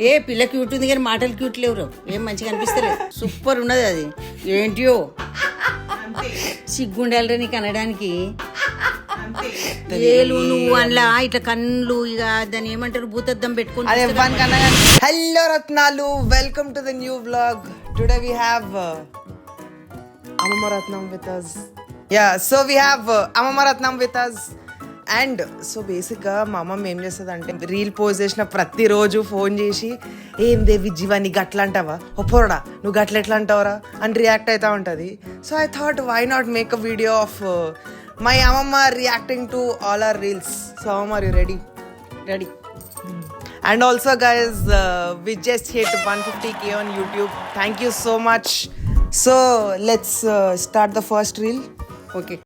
ఏ పిల్ల క్యూట్ ఉంది కానీ మాటలు క్యూట్ లేవురు, ఏం మంచిగా అనిపిస్తలేదు. సూపర్ ఉన్నది అది. ఏంటియో సిగ్గుండాలిరా నీకు అనడానికి. ఏలు నువ్వు అందులో ఇట్లా కళ్ళు ఇక దాన్ని ఏమంటారు భూతద్దం పెట్టుకుని. హలో రత్నాలు, welcome to the new vlog. Today we have Amama Ratnam with us. Yeah, so we have Amama Ratnam with us. And so బేసిక్గా మా అమ్మమ్మ ఏం చేస్తుంది అంటే రీల్ పోస్ట్ చేసిన ప్రతిరోజు ఫోన్ చేసి ఏం దేవి జీవా నీ గట్ల అంటావా, ఒప్పోరా నువ్వు గట్ల ఎట్లా అంటావరా అని రియాక్ట్ అవుతూ ఉంటుంది. So I thought why not make a video of my అమ్మమ్మ reacting to all our reels. So అమ్మమ్మ, are you ready? Ready. And also guys, we just hit 150k on YouTube. Thank you so much. So let's start the first reel. Okay.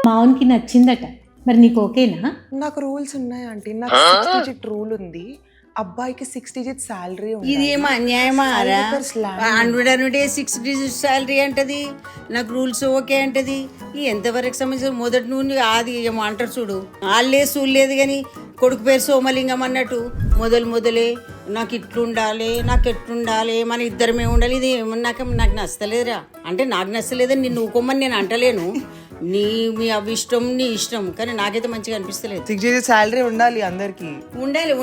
మావునికి నచ్చిందట, మరి నీకు ఓకేనా? నాకు rules ఉన్నాయి aunty. నాకు 6 digit rule ఉంది. అబ్బాయికి 6 digit శాలరీ ఉంది. ఇది ఏమో అన్యాయమా? 6 digit శాలరీ అంటది, నాకు రూల్స్ ఓకే అంటది. ఈ ఎంతవరకు సంబంధించిన మొదటి నుండి అది ఏమో అంటారు చూడు, వాళ్ళే చూడలేదు కానీ కొడుకు పేరు సోమలింగం అన్నట్టు మొదలే నాకు ఇట్లుండాలి, నాకు ఎట్లుండాలి, మన ఇద్దరమే ఉండాలి. ఇది నాకు నచ్చలేదురా. అంటే నాకు నచ్చలేదని నిన్ను ఊకోమని నేను అంటలేను, మీ అభిష్టం నీ ఇష్టం, కానీ నాకైతే మంచిగా అనిపిస్తలేదు. 6 digit శాలరీ ఉండాలి అందరికి.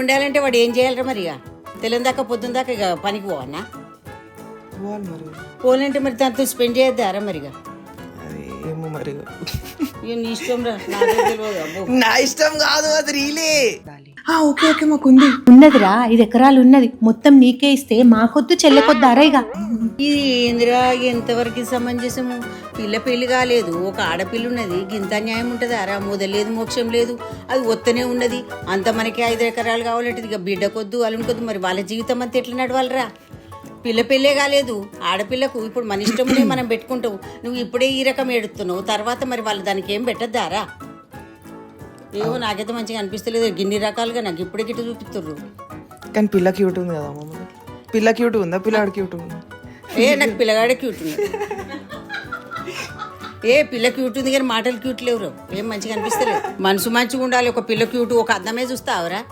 ఉండాలంటే వాడు ఏం చేయాలరా మరి? ఇక తెల్లని దాకా పొద్దున్న దాకా ఇక పనికి పోవన్నా? పోవాలంటే మరి దాంతో స్పెండ్ చేయొద్దారా మరిగా? ఏమో మరి నీ ఇష్టం రా, నాకే తెలియదు. అబ్బో, నా ఇష్టం కాదు, అది రీలే. ఓకే ఓకే, మాకుంది. ఉన్నదిరా, 5 ఎకరాలు ఉన్నది, మొత్తం నీకే ఇస్తే మాకొద్దు చెల్లెకొద్దు అరేగా. ఇది ఏందిరా, ఎంతవరకు సమంజసము? పిల్ల పెళ్లి కాలేదు, ఒక ఆడపిల్ల ఉన్నది, గింత న్యాయం ఉంటుంది అరా? మొదలేదు మోక్షం లేదు, అది ఒత్తనే ఉన్నది. అంత మనకి 5 ఎకరాలు కావాలంటే ఇక బిడ్డకొద్దు అల్లునికొద్దు, మరి వాళ్ళ జీవితం అంతా ఎట్లా నడవాలరా? పిల్ల పెళ్ళే కాలేదు ఆడపిల్లకు. ఇప్పుడు మన ఇష్టమునే మనం పెట్టుకుంటావు. నువ్వు ఇప్పుడే ఈ రకం ఎడుతున్నావు, తర్వాత మరి వాళ్ళు దానికి ఏం పెట్టద్దారా? ఏమో నాకైతే మంచిగా అనిపిస్తలేదు. గిన్ని రకాలుగా నాకు ఇప్పుడే గిట్ట చూపిస్తుర్రు. కానీ పిల్ల క్యూట్ ఉంది కదా అమ్మమ్మ. పిల్ల క్యూట్ ఉందా, పిల్లాడు క్యూట్ ఉందా? నాకు పిల్లగాడే క్యూట్ ఉంది. పిల్ల క్యూట్ ఉంది కానీ మాటలు క్యూట్ లేవురు, ఏం మంచిగా అనిపిస్తలేదు. మనసు మంచిగా ఉండాలి. ఒక పిల్ల క్యూట్ ఒక అద్దమే చూస్తావురా?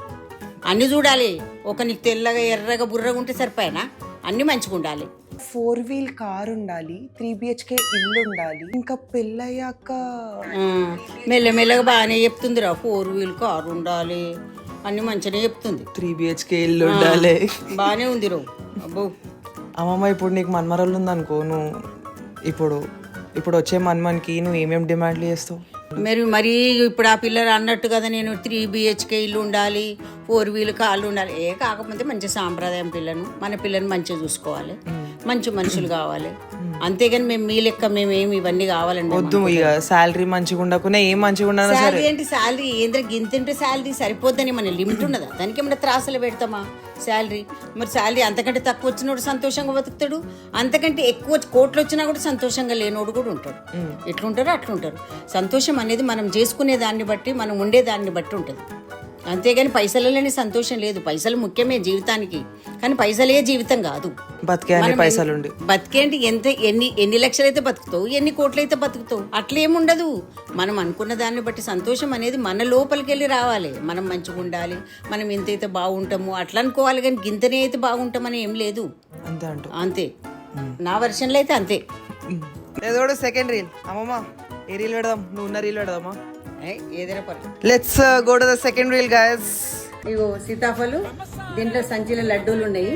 అన్నీ చూడాలి. ఒక నీకు తెల్లగా ఎర్రగా బుర్రగా ఉంటే సరిపోయినా, అన్నీ మంచిగా ఉండాలి. 4-wheel కార్ ఉండాలి, 3 BHK ఇల్లు ఉండాలి. ఇంకా పెళ్ళయ్యాక మెల్లమెల్లగా బాగానే చెప్తుందిరా. 4-wheel కారు ఉండాలి, అన్ని మంచిగానే చెప్తుంది. 3 BHK ఇల్లు ఉండాలి, బాగానే ఉంది రో. అబ్బో అమ్మమ్మ, ఇప్పుడు నీకు మన్మరాలు ఉందనుకో, నువ్వు ఇప్పుడు వచ్చే మన్మన్కి నువ్వు ఏమేమి డిమాండ్లు చేస్తావు? మరి ఇప్పుడు ఆ పిల్లలు అన్నట్టు కదా, నేను 3 BHK ఇల్లు ఉండాలి, 4-wheel కాళ్ళు ఉండాలి. కాకపోతే మంచి సాంప్రదాయం పిల్లను, మన పిల్లని మంచిగా చూసుకోవాలి, మంచి మనుషులు కావాలి. అంతేగాని మేము మీ లెక్క మేమేమి ఇవన్నీ కావాలండి వద్దు. ఇక శాలరీ మంచిగా ఉండకున్నా ఏం మంచిగా ఉండదు. శాలరీ ఏంటి? శాలరీ ఏంద్ర గింతంటే శాలరీ సరిపోద్దని మన లిమిట్ ఉన్నదా? దానికి ఏమన్నా త్రాసలు పెడతామా శాలరీ? మరి శాలరీ అంతకంటే తక్కువ వచ్చినోడు సంతోషంగా బతుకుతాడు, అంతకంటే ఎక్కువ కోట్లు వచ్చినా కూడా సంతోషంగా లేనోడు కూడా ఉంటాడు. ఎట్లుంటారో అట్లుంటారు. సంతోషం అనేది మనం చేసుకునే దాన్ని బట్టి, మనం ఉండే దాన్ని బట్టి ఉంటుంది. అంతేగాని పైసలలోనే సంతోషం లేదు. పైసలు ముఖ్యమే జీవితానికి, కానీ పైసలే జీవితం కాదు. బతికేంటి ఎన్ని లక్షలైతే బతుకుతావు, ఎన్ని కోట్లయితే బతుకుతావు, అట్లేముండదు. మనం అనుకున్న దాన్ని బట్టి సంతోషం అనేది మన లోపలికి వెళ్ళి రావాలి. మనం మంచిగా ఉండాలి, మనం ఎంతైతే బాగుంటామో అట్లా అనుకోవాలి, కానీ గింతనే అయితే బాగుంటామని ఏం లేదు. అంతే నా వర్షన్లో అయితే అంతే. సెకండ్ రీల్ అమ్మమ్మ, ఏ రీల్ పెడదాం? నువ్వు ఉన్న రీల్ పెడదామా? ఏదైనా పర్లేదు. Let's go to the second reel guys. ఇగో సీతాఫలు, దీంట్లో సంచిలో లడ్డూలు ఉన్నాయి.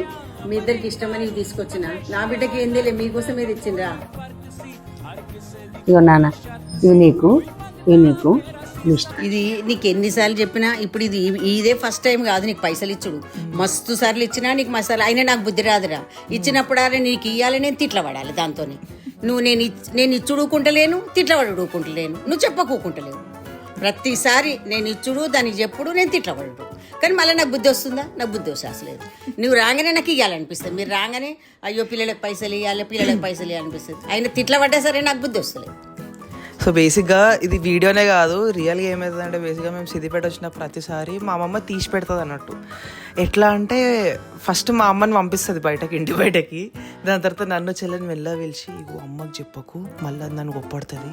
మీ ఇద్దరికి ఇష్టమని తీసుకొచ్చిన. నా బిడ్డకి ఏందేలే, మీకోసం ఏది ఇచ్చిండ్రా. ఇగో నాన్న, ఇవి నీకు ఇది నీకు ఎన్నిసార్లు చెప్పినా, ఇప్పుడు ఇదే ఫస్ట్ టైం కాదు నీకు పైసలు ఇచ్చుడు. మస్తు సార్లు ఇచ్చినా నీకు మసాలా అయినా నాకు బుద్ధి రాదురా. ఇచ్చినప్పుడు అరే నీకు ఇవ్వాలి, నేను తిట్ల పడాలి దాంతోనే. నువ్వు నేను ఇచ్చుడుకుంటలేను, తిట్లపడుకుంటలేను, నువ్వు చెప్పకూకుంటలేవు. ప్రతిసారి నేను ఇచ్చుడు, దానికి చెప్పుడు, నేను తిట్లపడు. కానీ మళ్ళీ నాకు బుద్ధి వస్తుందా? నాకు బుద్ధి వస్తలేదు. నువ్వు రాగానే నాకు ఇవ్వాలనిపిస్తుంది. మీరు రాగానే అయ్యో పిల్లలకు పైసలు ఇవ్వాలి అనిపిస్తుంది. ఆయన తిట్ల పడ్డా సరే నాకు బుద్ధి వస్తలేదు. సో బేసిక్గా ఇది వీడియోనే కాదు, రియల్గా ఏమవుతుందంటే బేసిక్గా మేము సిద్దిపేట వచ్చిన ప్రతిసారి మా అమ్మమ్మ తీసి పెడుతుంది అన్నట్టు. ఎట్లా అంటే ఫస్ట్ మా అమ్మని పంపిస్తుంది బయటకి, ఇంటి బయటకి. దాని తర్వాత నన్ను చెల్లెని మెల్ల పిలిచి, ఇగో అమ్మకి చెప్పకు, మళ్ళీ నన్ను గొప్పడుతుంది,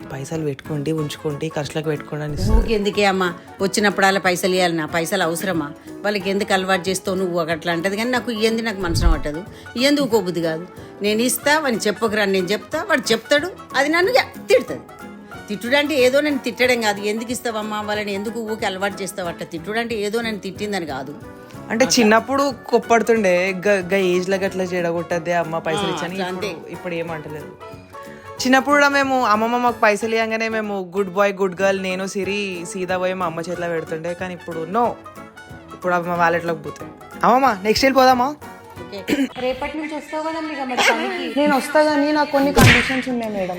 ఈ పైసలు పెట్టుకోండి, ఉంచుకోండి, ఖర్చులకు పెట్టుకోండి అని ఇస్తుంది. నువ్వు ఎందుకే అమ్మా వచ్చినప్పుడు అలా పైసలు ఇవ్వాలి, నా పైసలు అవసరమా, వాళ్ళకి ఎందుకు అలవాటు చేస్తావు నువ్వు అట్లా అంటది. కానీ నాకు ఇయ్యంది నాకు మనసున పట్టదు, ఇయ్యంది ఊకోబుద్ది కాదు. నేను ఇస్తా వాడిని చెప్పకురా, నేను చెప్తా, వాడు చెప్తాడు, అది నన్ను తిడుతుంది. తిట్టుడు అంటే ఏదో నన్ను తిట్టడం కాదు, ఎందుకు ఇస్తావమ్మా వాళ్ళని, ఎందుకు ఊకి అలవాటు చేస్తావట. తిట్టుడు అంటే ఏదో నన్ను తిట్టిందని కాదు. అంటే చిన్నప్పుడు కొప్పడుతుండే, ఏజ్లో గట్లా చెడగొట్టద్దే అమ్మ పైసలు ఇచ్చాను, ఇప్పుడు ఏమంటలేదు. చిన్నప్పుడు కూడా మేము అమ్మమ్మ మాకు పైసలు ఇవ్వగానే మేము గుడ్ బాయ్ గుడ్ గర్ల్, నేను సిరి సీదా పోయి మా అమ్మ చేతిలో పెడుతుండే. కానీ ఇప్పుడు నో, ఇప్పుడు అమ్మ వాలెట్లోకి పోతాయి. అమ్మమ్మ నెక్స్ట్ వెళ్ళిపోదామా? రేపటి నుంచి వస్తావు కదా ఇక మరి పనికి. నేను వస్తా కానీ నాకు కొన్ని కండిషన్స్ ఉన్నాయి మేడం.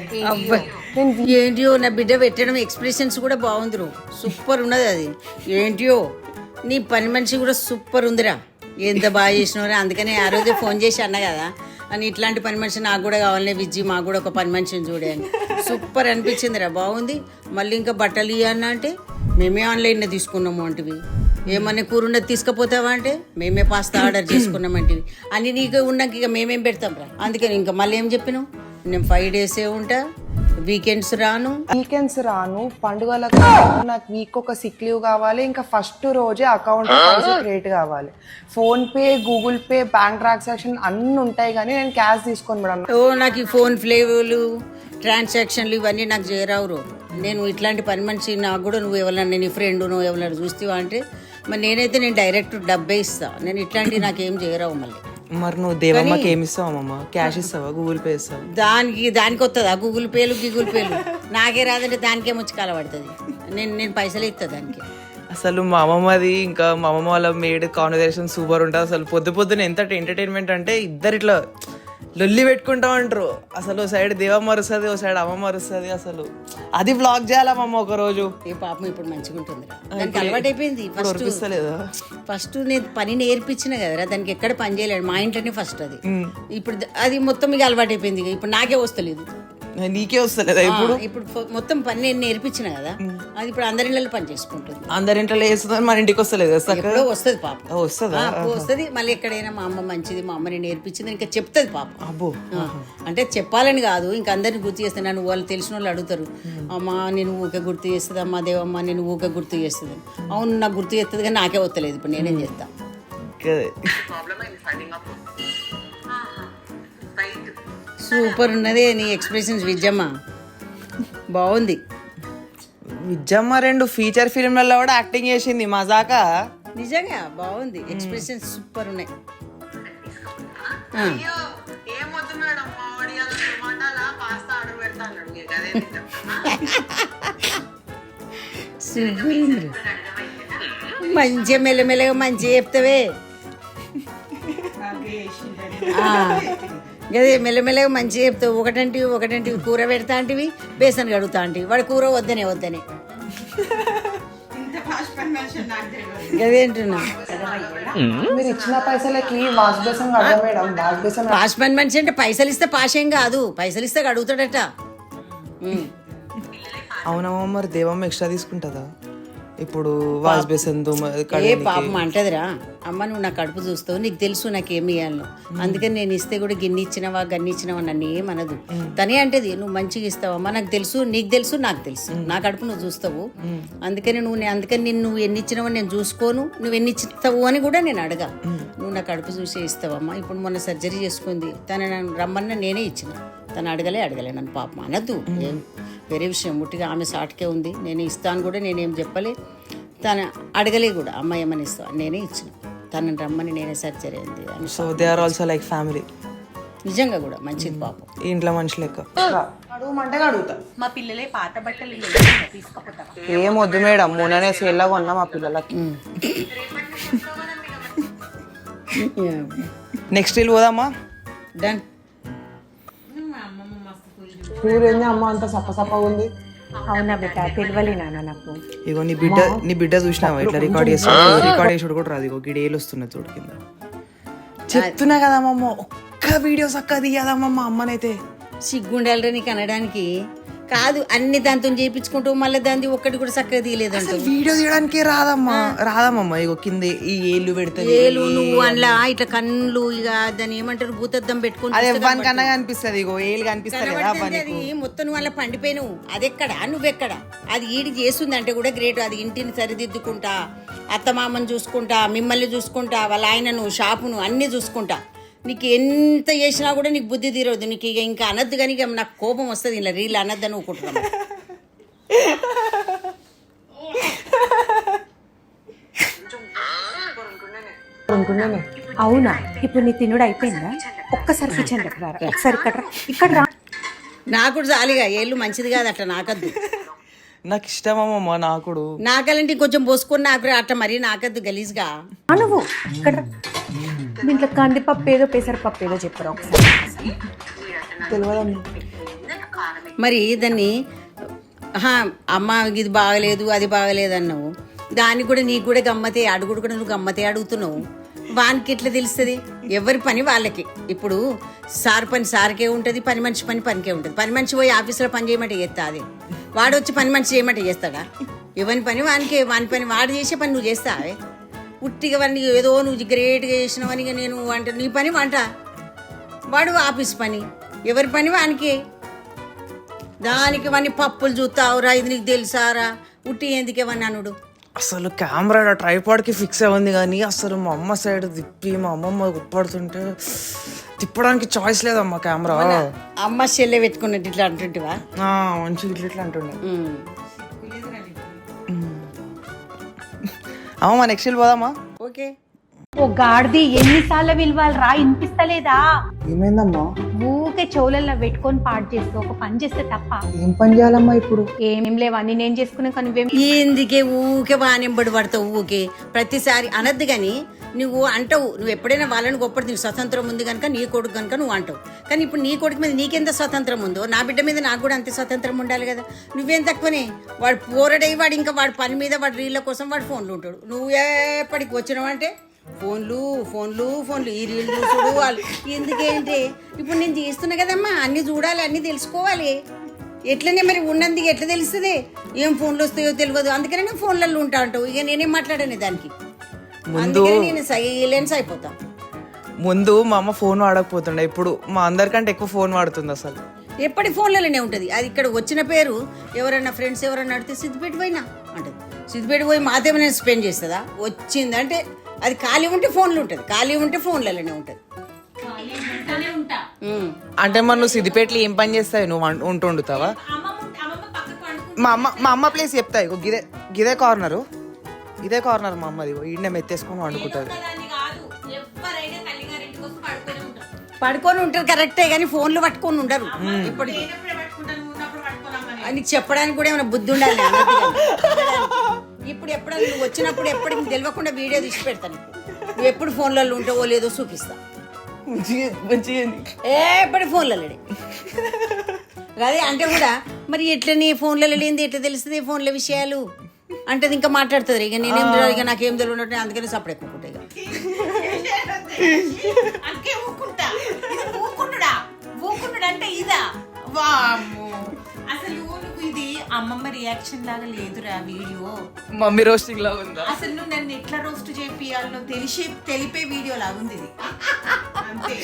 ఏంటియో నా బిడ్డ పెట్టడం ఎక్స్ప్రెషన్స్ కూడా బాగుందిరు, సూపర్ ఉన్నది అది. ఏంటియో నీ పని మనిషి కూడా సూపర్ ఉందిరా, ఎంత బాగా చేసినవరా. అందుకనే ఆ రోజే ఫోన్ చేసి అన్నా కదా అని, ఇట్లాంటి పని మనిషి నాకు కూడా కావాలనే విజ్జి, మాకు కూడా ఒక పని మనిషిని చూడే అని. సూపర్ అనిపించిందిరా, బాగుంది. మళ్ళీ ఇంకా బట్టలు ఇవ్వన్నా అంటే మేమే ఆన్లైన్లో తీసుకున్నాము అంటివి, ఏమన్నా కూర ఉన్నది తీసుకుపోతావా అంటే మేమే పాస్తా ఆర్డర్ చేసుకున్నామంటివి అని. నీకు ఉన్నాక ఇక మేమేం పెడతాం రా. అందుకని ఇంకా మళ్ళీ ఏం చెప్పినావు, నేను 5 days ఉంటా, వీకెండ్స్ రాను. పండుగలకు నాకు వీక్ ఒక సిక్ లీవ్ కావాలి, ఇంకా ఫస్ట్ రోజే అకౌంట్ క్రియేట్ కావాలి. Phone pay, Google pay, bank transaction అన్ని ఉంటాయి, కానీ నేను క్యాష్ తీసుకోను మేడం. ఓ నాకు ఈ ఫోన్ ఫ్లేవులు, ట్రాన్సాక్షన్లు ఇవన్నీ నాకు చేయరావురు. నేను ఇట్లాంటి పని మనిషి, నాకు కూడా నువ్వు ఎవరన్నా నీ ఫ్రెండ్ నువ్వు ఎవరైనా చూస్తావా అంటే మరి నేనైతే నేను డైరెక్ట్ డబ్బే ఇస్తా. నేను ఇట్లాంటివి నాకేం చేయరావు. మళ్ళీ మరి నువ్వు దేవమ్మకి ఏమి ఇస్తావు అమ్మమ్మ? క్యాష్ ఇస్తావా, గూగుల్ పే ఇస్తావా? దానికి వస్తుందా గూగుల్ పేలు నాకే రాదంటే దానికే ముచ్చి కలబడుతుంది. నేను పైసలు ఇస్తా దానికి. అసలు మా అమ్మమ్మది ఇంకా మా అమ్మమ్మ వాళ్ళ మేడ్ కాన్వర్సేషన్ సూపర్ ఉంటుంది. అసలు పొద్దున ఎంత ఎంటర్టైన్మెంట్ అంటే ఇద్దరు ఇట్లా లొల్లి పెట్టుకుంటా ఉంటారు. అసలు ఓ సైడ్ దేవమ్మ అరుస్తుంది, ఓ సైడ్ అమ్మమ్మ అరుస్తుంది. అసలు అది బ్లాగ్ చేయాలమ్మమ్మ ఒక రోజు. ఏ పాపం ఇప్పుడు మంచిగా ఉంటుంది, దానికి అలవాటు అయిపోయింది. ఫస్ట్ నేను పని నేర్పించిన కదరా, దానికి ఎక్కడ పని చేయలేడు, మా ఇంట్లోనే ఫస్ట్ అది. ఇప్పుడు అది మొత్తం ఇక అలవాటు అయిపోయింది, ఇప్పుడు నాకే వస్తలేదు. నీకే వస్తలేదా? ఇప్పుడు మొత్తం పని నేను నేర్పించిన కదా, అది ఇప్పుడు అందరి ఇళ్ళలో పని చేసుకుంటుంది. అందరి ఇంట్లో వేస్తుంది, మన ఇంటికి వస్తలేదు. ఎప్పుడో వస్తుంది పాప, వస్తుంది. మళ్ళీ ఎక్కడైనా మా అమ్మ మంచిది, మా అమ్మని నేర్పించింది ఇంకా చెప్తుంది పాప. అబ్బో, అంటే చెప్పాలని కాదు, ఇంకా అందరిని గుర్తు చేస్తాను. నన్ను వాళ్ళు తెలిసిన వాళ్ళు అడుగుతారు, అమ్మా నేను ఊకే గుర్తు చేస్తుంది, అమ్మా దేవమ్మ నేను ఊకే గుర్తు చేస్తుంది. అవును నాకు గుర్తు చేస్తుంది, కానీ నాకే వస్తలేదు. ఇప్పుడు నేనేం చేస్తా? సూపర్ ఉన్నదే నీ ఎక్స్ప్రెషన్స్ విజ్జమ్మ, బాగుంది. విజ్జమ్మ 2 ఫీచర్ ఫిల్మ్లలో కూడా యాక్టింగ్ చేసింది, మజాకా. నిజంగా బాగుంది, ఎక్స్ప్రెషన్స్ సూపర్ ఉన్నాయి. మంచిగా మెల్లమెల్లగా మంచిగా చెప్తావే. అదే మెల్లమెల్లగా మంచిగా చెప్తావు. ఒకటంటివి కూర పెడతా అంటివి, బేసన్ కడుగుతా అంటివి, వాడు కూర వద్దనే అదేంటున్నా. మీరు ఇచ్చిన పైసలకి వాష్ బేసన్ కడతా మేడం. పాష్ పని మనిషి అంటే పైసలు ఇస్తే పాషేం కాదు, పైసలు ఇస్తే కడుగుతాడట. అవునమ్మా, మరి దేవమ్మ ఎక్స్ట్రా తీసుకుంటుందా ఇప్పుడు వాష్ బేసన్? ఏ పాపం అంటదిరా, అమ్మ నువ్వు నా కడుపు చూస్తావు, నీకు తెలుసు నాకేమి ఇవ్వాలో, అందుకని నేను ఇస్తే కూడా గిన్నె ఇచ్చినవా గన్ని ఇచ్చినవా నన్ను ఏమనదు. తనే అంటది నువ్వు మంచిగా ఇస్తావమ్మా, నాకు తెలుసు, నీకు తెలుసు, నాకు తెలుసు, నా కడుపు నువ్వు చూస్తావు, అందుకని నువ్వు ఎన్ని ఇచ్చినావో నేను చూసుకోను, నువ్వు ఎన్ని ఇస్తావు అని కూడా నేను అడగా. నువ్వు నా కడుపు చూసే ఇస్తావమ్మా. ఇప్పుడు మొన్న సర్జరీ చేసుకుంది, తను నన్ను రమ్మన్నా నేనే ఇచ్చిన, తను అడగలే నన్ను పాపం అనద్దు. వేరే విషయం, ముట్టిగా ఆమె సాటుకే ఉంది, నేను ఇస్తాను కూడా, నేనేం చెప్పలే, తను అడగలే కూడా. అమ్మాయి ఏమని ఇస్తావు, నేనే ఇచ్చిన, తనని రమ్మని నేనే సర్జరీ అయింది. So they are also like family. నిజంగా కూడా మంచిది పాపం, ఇంట్లో మనిషి లెక్క. అడుగుమంటే అడుగుతా. మా పిల్లలే పాత బట్టలు తీసుకుపోతావా? ఏం వద్దు మేడం, మొన్ననే సేల్లా కొన్నా మా పిల్లలకి. నెక్స్ట్ వీళ్ళు పోదామా? డన్. కూరేంది అమ్మ అంత సప్పసప్పగా ఉంది? అవునా బిడ్డ, తెలియలే నాన్న నాకు. ఇగో నీ బిడ్డ చూసినావా ఇట్లా రికార్డ్ చేసాడు కూడా రాదు. ఇగో గిడేలు వస్తున్నది చూడు కింద. చెప్తున్నా కదమ్మమ్మ, ఒక్క వీడియోస్ అక్క తీయదమ్మమ్మ అమ్మనైతే. సిగ్గుండాలరా నీకు అనడానికి. కాదు అన్ని దాంతో చేయించుకుంటూ మళ్ళీ దాన్ని ఒక్కటి కూడా చక్కగా తీయలేదంట వీడియో తీయడానికి రాదమ్మా ఇగో కింద ఈ ఏళ్ళు పెడితే ఏలు నువ్వు అందులో ఇట్లా కళ్ళు ఇక దాన్ని ఏమంటారు భూతద్దం పెట్టుకుని అది ఎవ్వనికన్నా కనిపిస్తుంది ఇగో ఏళ్ళు కనిపిస్తుంది కదా కనబడుతుంది. అది మొత్తం నువ్వు అలా పండిపోయినావు అది ఎక్కడ నువ్వెక్కడ అది ఈడి చేస్తుంది అంటే కూడా గ్రేట్. అది ఇంటిని సరిదిద్దుకుంటా అత్తమామని చూసుకుంటా మిమ్మల్ని చూసుకుంటా వాళ్ళ ఆయనను షాపును అన్నీ చూసుకుంటా నీకు ఎంత చేసినా కూడా నీకు బుద్ధి తీరవద్దు. నీకు ఇక ఇంకా అనద్దు కానీ ఇక నాకు కోపం వస్తుంది ఇలా రీల్ అనద్దని ఊకుంటున్నాను. అవునా ఇప్పుడు నీ తినుడు అయిపోయిందా? ఒక్కసారి కిచెన్ రా, ఒకసారి ఇక్కడ రా. నాకు కూడా చాలుగా ఏళ్ళు మంచిది కాదు అట్లా నాకద్దు. నాకు ఇష్టమమ్మా నాకుడు నాకలంటే కొంచెం పోసుకొని నాకు అట్లా మరీ నాకద్దు గలీజ్గా. నువ్వు ఇక్కడ రా. దీంట్లో కందిపప్పు ఏదో పెసరపప్పు ఏదో చెప్పరా ఒకసారి. తెలియదమ్మా. మరి దాన్ని అమ్మ ఇది బాగలేదు అది బాగలేదు అన్నావు. దానికి కూడా నీకు కూడా గమ్మతే అడుగుడు కూడా నువ్వు గమ్మతే అడుగుతున్నావు. వానికి ఎట్లా తెలుస్తుంది? ఎవరి పని వాళ్ళకి. ఇప్పుడు సార్ పని సార్కే ఉంటుంది, పని మనిషి పని పనికే ఉంటుంది. పని మనిషి పోయి ఆఫీసులో పని చేయమంటే చేస్తా అది వాడు వచ్చి పని మనిషి చేయమంటే చేస్తాడా? ఎవరి పని వానికే, వాని పని వాడు చేసే పని నువ్వు చేస్తావే. ఉట్టిగా వాడిని ఏదో నువ్వు గ్రేట్గా చేసినవని నేను వంట నీ పని వంట, వాడు ఆఫీస్ పని, ఎవరి పని వానికి. దానికి వాడిని పప్పులు చూస్తావురా ఇది నీకు తెలుసారా ఉట్టి ఎందుకేమన్నా అనుడు. అసలు కెమెరా ట్రైపాడ్కి ఫిక్స్ అయింది కానీ అసలు మా అమ్మ సైడ్ తిప్పి మా అమ్మమ్మ గుప్పడుతుంటే తిప్పడానికి చాయిస్ లేదమ్మా కెమెరా. అమ్మ చెల్లె పెట్టుకున్నట్టు ఇట్లా అంటుంటివా? మంచిగా ఇట్లా ఇట్లా అంటుండే. అమ్మా నెక్స్ట్ పోదామా? ఓకే. ఓ గాడిది ఎన్నిసార్లు విలువాలి రా, వినిపిస్తలేదా? ఏమైందమ్మా? ఊకే చెవులలో పెట్టుకొని పాడు చేస్తూ ఒక పని చేస్తే తప్ప. ఏం పని చేయాలమ్మా ఇప్పుడు? ఏం లేవా నేను చేసుకునే కానీ నువ్వేం ఎందుకే ఊకే వానెంబడి పడతావు? ఊకే ప్రతిసారి అనద్దు కానీ నువ్వు అంటావు. నువ్వు ఎప్పుడైనా వాళ్ళని గొప్పటి నీకు స్వతంత్రం ఉంది కనుక నీ కొడుకు కనుక నువ్వు అంటావు. కానీ ఇప్పుడు నీ కొడుకు మీద నీకెంత స్వతంత్రం ఉందో నా బిడ్డ మీద నాకు కూడా అంతే స్వతంత్రం ఉండాలి కదా. నువ్వేం తక్కువనే. వాడు పోరడై వాడు ఇంకా వాడి పని మీద వాడి రీళ్ళ కోసం వాడు ఫోన్లు ఉంటాడు. నువ్వు ఎప్పటికి వచ్చినావంటే ఫోన్లు ఫోన్లు ఫోన్లు ఈ రీల్ చూసుడు వాళ్ళు ఎందుకేంటి. ఇప్పుడు నేను చేస్తున్నా కదమ్మా అన్నీ చూడాలి అన్నీ తెలుసుకోవాలి. ఎట్లనే మరి ఉన్నందుకు ఎట్లా తెలుస్తుంది? ఏం ఫోన్లు వస్తాయో తెలియదు. అందుకనే నేను ఫోన్లలో ఉంటా అంటావు. ఇక నేనేం మాట్లాడాను దానికి, అందుకనే నేను సైలెన్స్ అయిపోతా. ముందు మా అమ్మ ఫోన్ వాడకపోతుండే, ఇప్పుడు మా అందరికంటే ఎక్కువ ఫోన్ వాడుతుంది. అసలు ఎప్పటి ఫోన్లలోనే ఉంటుంది. అది ఇక్కడ వచ్చిన పేరు ఎవరన్నా ఫ్రెండ్స్ ఎవరన్నా అడిగితే సిద్దిపేట పోయినా అంటది. సిద్దిపేట పోయి మాదేమైనా స్పెండ్ చేస్తుందా? వచ్చిందంటే అది ఖాళీ ఉంటే ఫోన్లు ఉంటుంది, ఖాళీ ఉంటే ఫోన్లలోనే ఉంటుంది. అంటే మరి నువ్వు సిద్దిపేటలో ఏం పని చేస్తావు? నువ్వు వండుతావా? మా అమ్మ ప్లేస్ చెప్తా. ఇగో గిదే కార్నరు, ఇదే కార్నర్ మా అమ్మది. ఈయన మెత్తేసుకొని వండుకుంటుంది. పడుకొని ఉంటారు కరెక్టే కానీ ఫోన్లు పట్టుకొని ఉండరు. ఇప్పుడు నీకు చెప్పడానికి కూడా ఏమైనా బుద్ధి ఉండాలి. ఇప్పుడు ఎప్పుడైనా నువ్వు వచ్చినప్పుడు ఎప్పటికి తెలియకుండా వీడియో తీసి పెడతాను. నువ్వు ఎప్పుడు ఫోన్లలో ఉంటావో లేదో చూపిస్తా. ఎప్పటి ఫోన్లలో అదే అంటే కూడా మరి ఎట్లని ఫోన్లలో లేని ఎట్లా తెలుస్తుంది ఫోన్ల విషయాలు అంటే ఇంకా మాట్లాడుతుంది. ఇక నేనేం తెలియదు, ఇక నాకేం తెలియదు, అందుకని సపరేట్ ఎక్కుంటా. ఇక అసలు నువ్వు ఇది అమ్మమ్మ రియాక్షన్ లాగా లేదురా వీడియో, మమ్మీ రోస్టింగ్ లాగా ఉందా? అసలు నువ్వు నన్ను ఎట్లా రోస్ట్ చేపియాలో తెలిపే వీడియో లాగా ఉంది ఇది. అంతే.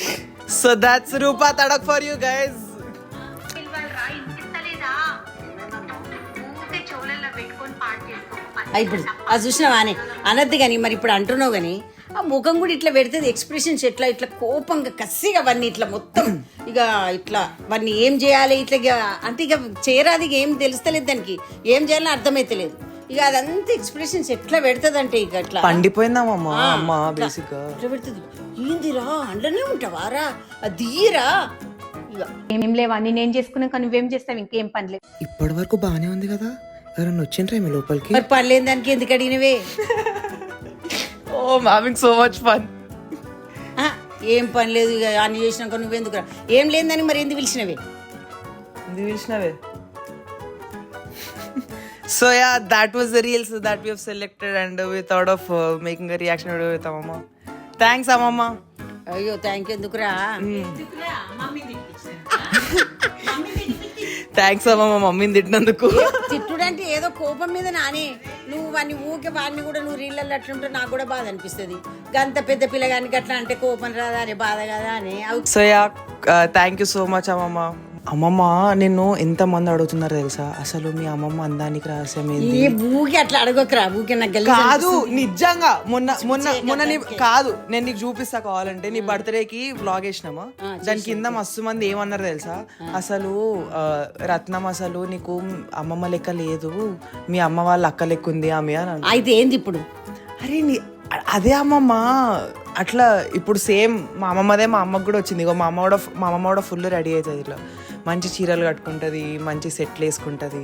సో దట్స్ రూపా తడక్ ఫర్ యూ గైస్. ఇప్పుడు అది చూసినావా అని అనద్దు కానీ మరి ఇప్పుడు అంటున్నావు కానీ ఆ ముఖం కూడా ఇట్లా పెడుతుంది. ఎక్స్ప్రెషన్స్ ఎట్లా ఇట్లా కోపంగా కసిగా అవన్నీ ఇట్లా మొత్తం ఇక ఇట్లా వాడిని ఏం చేయాలి ఇట్లా అంటే ఇక చేరాది ఏం తెలుస్తలేదు, దానికి ఏం చేయాలని అర్థమైతలేదు. ఇక అదంతా ఎక్స్ప్రెషన్స్ ఎట్లా పెడుతుంది అంటే ఇక అట్లా పండిపోయిందామా అమ్మ బేసిక్ గా ఇట్లా పెడుతుంది. ఏందిరా అండ్లనే ఉంటావారా అదిరా ఇక ఏం లేవా నేను చేసుకునే కానీ నువ్వేం చేస్తావు? ఇంకేం పని లేదు. ఇప్పటి వరకు బానే ఉంది కదా. ఎవరన్నా వచ్చిండ్రా మీ లోపలికి? మరి పర్లేని దానికి ఎందుకు అడిగినవే? Oh, I'm having so much fun. ఏం పని లేదు ఇక అన్ని చేసినాక నువ్వెందుకు రా? ఏం లేదని మరి ఎందుకు పిలిచినవే? ఎందుకు పిలిచినవే? So yeah, that was the reels that we have selected and we thought of making a reaction video with Amama. Thanks Amama. అయ్యో థ్యాంక్ యూ ఎందుకురా? థ్యాంక్స్ అమ్మ మా మమ్మీని తిట్టినందుకు. తిట్టుడంటే ఏదో కోపం మీద నానే నువ్వు వాడిని ఊకే వాడిని కూడా నువ్వు రీళ్ళల్లో అట్లుంటే నాకు కూడా బాధ అనిపిస్తుంది. గంత పెద్ద పిల్లగానికి అట్లా అంటే కోపం రాదా అని బాధ కదా అని. So yeah thank you so much అమ్మమ్మ. అమ్మమ్మ నిన్ను ఎంత మంది అడుగుతున్నారు తెలుసా, అసలు మీ అమ్మమ్మ అందానికి రహస్యం ఏంది? ఏ ఊకే అట్లా అడగకురా, ఊకే నాకు గలీజ్ కాదు నిజంగా మొన్న కాదు నేను నీకు చూపిస్తా కావాలంటే. నీ బర్త్డేకి వ్లాగ్ వేసినామా, దాని కింద మస్తు మంది ఏమన్నారు తెలుసా, అసలు రత్నం అసలు నీకు అమ్మమ్మ లెక్క లేదు, మీ అమ్మ వాళ్ళ అక్క లెక్క ఉంది ఆమె అని. అయితే ఏంది ఇప్పుడు? అరే అదే అమ్మమ్మ అట్లా ఇప్పుడు సేమ్ మా అమ్మమ్మదే మా అమ్మకు కూడా వచ్చింది. ఇగో మా అమ్మమ్మ కూడా ఫుల్ రెడీ అవుతుంది, ఇట్లా మంచి చీరలు కట్టుకుంటుంది, మంచి సెట్లు వేసుకుంటుంది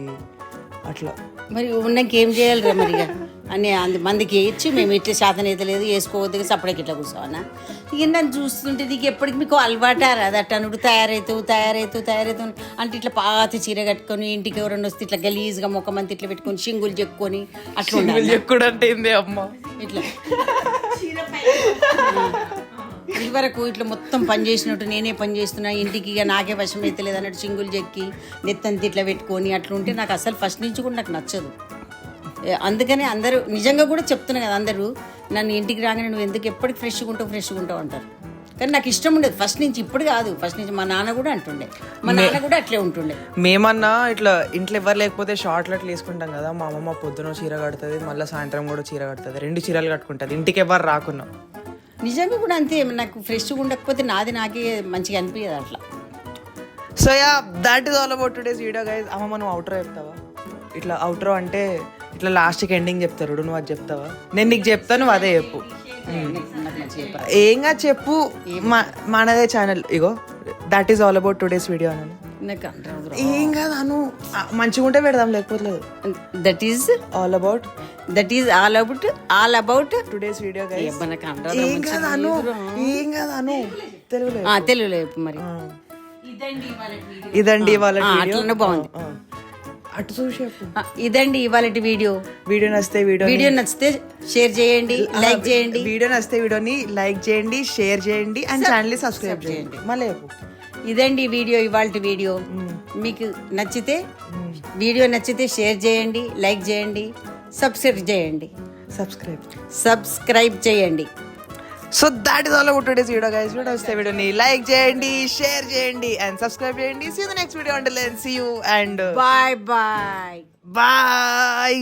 అట్లా. మరి ఉన్నాకేం చేయాలిరా మరి అని మందికి ఇచ్చి మేము ఇట్లా శాతం అయితే లేదు వేసుకోవద్దు సపరేట్ ఇట్లా కూర్చోవన్నా. ఇక నన్ను చూస్తుంటే నీకు ఎప్పటికి మీకు అలవాటారా అది అట్ట నువ్వు తయారవుతావు అంటే ఇట్లా పాత చీర కట్టుకొని ఇంటికి ఎవరన్నా వస్తే ఇట్లా గలీజ్గా మొక్కమంతా ఇట్లా పెట్టుకొని షింగులు చెక్కుని అట్లా ఉండాలి. చెక్కుడంటే ఏంది అమ్మ ఇట్లా ఇదివరకు ఇట్లా మొత్తం పని చేసినట్టు నేనే పని చేస్తున్నా ఇంటికి ఇక నాకే వశం అయితే లేదు అన్నట్టు చింగులు చెక్కి నెత్తంత ఇట్లా పెట్టుకొని అట్లా ఉంటే నాకు అసలు ఫస్ట్ నుంచి కూడా నాకు నచ్చదు. అందుకని అందరూ నిజంగా కూడా చెప్తున్నా కదా, అందరూ నన్ను ఇంటికి రాగానే నువ్వు ఎందుకు ఎప్పటికి ఫ్రెష్గా ఉంటావు అంటారు. కానీ నాకు ఇష్టం ఉండేది ఫస్ట్ నుంచి, ఇప్పుడు కాదు ఫస్ట్ నుంచి. మా నాన్న కూడా అంటుండే, మా నాన్న కూడా అట్లే ఉంటుండే. మేమన్నా ఇట్లా ఇంట్లో ఎవరు లేకపోతే షార్ట్లు అట్లా వేసుకుంటాం కదా, మా అమ్మమ్మ పొద్దున చీర కడుతుంది, మళ్ళీ సాయంత్రం కూడా చీర కడుతుంది, 2 చీరలు కట్టుకుంటుంది ఇంటికి ఎవరు రాకున్నా. నిజంగా కూడా అంతే, నాకు ఫ్రెష్గా ఉండకపోతే నాది నాకే మంచిగా అనిపించదు అట్లా. So yeah that is all about today's video guys. అమ్మ మనం అవుట్రో చెప్తావా? ఇట్లా అవుట్రో అంటే ఇట్లా లాస్ట్కి ఎండింగ్ చెప్తారు, నువ్వు అది చెప్తావా? నేను నీకు చెప్తాను, నువ్వు అదే చెప్పు. ఏంగా చెప్పు, మనదే channel ego that is all about today's video అన్నాను. ఏం కాదు అను, మంచిగా ఉంటే పెడదాం లేకపోతే లేదు. That is all about today's video guys. ఏం కాదు అను తెలుగులో చెప్పు మరి. ఇదండి ఇవాళ అట్లనే బాగుంది, అటు చూసి చెప్పు. ఇదండి ఇవాళ వీడియో నచ్చితే షేర్ చేయండి, లైక్ చేయండి. వీడియో నచ్చితే వీడియోని లైక్ చేయండి, షేర్ చేయండి అండ్ ఛానల్ సబ్స్క్రైబ్ చేయండి. మళ్ళీ చెప్పు. ఇదండి ఇవాళ వీడియో. మీకు వీడియో నచ్చితే షేర్ చేయండి, లైక్ చేయండి, సబ్స్క్రైబ్ చేయండి. So that is all about today's video guys. Video వస్తే వీడియోని లైక్ చేయండి, షేర్ చేయండి అండ్ సబ్స్క్రైబ్ చేయండి. See you the next video. Until then see you and bye. Bye.